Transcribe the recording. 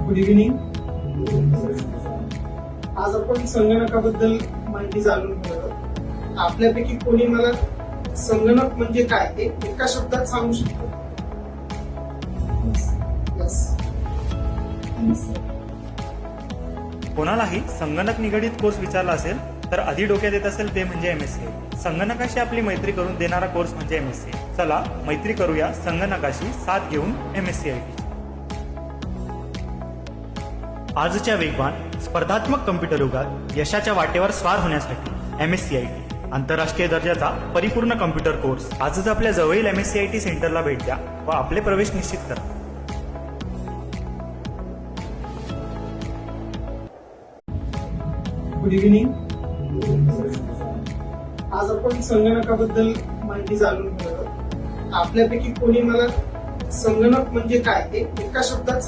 Good evening. आज आपण संगणकाबद्दल माहिती जाणून घेणार आहोत. आपल्यापैकी कोणी मला संगणक म्हणजे काय हे एका शब्दात सांगू शकतो? कोणालाही संगणक निगडित कोर्स विचारला असेल तर आधी डोक्यात येत असेल ते म्हणजे MSCI. संगणकाशी आपली मैत्री करून देणारा कोर्स म्हणजे MSCI. चला मैत्री करूया संगणकाशी साथ घेऊन MSCI. आजच्या वेगवान स्पर्धात्मक कम्प्युटर युगात यशाच्या वाटेवर स्वार होण्यासाठी MSCI आंतरराष्ट्रीय दर्जाचा परिपूर्ण कम्प्युटर कोर्स. आजच आपल्या जवळील MSCI सेंटरला भेट द्या व आपले प्रवेश निश्चित करा. Good evening. आज आपण संगणकाबद्दल माहिती जाणून घेणार आहोत. आपल्यापैकी कोणी मला संगणक म्हणजे काय हे एका शब्दात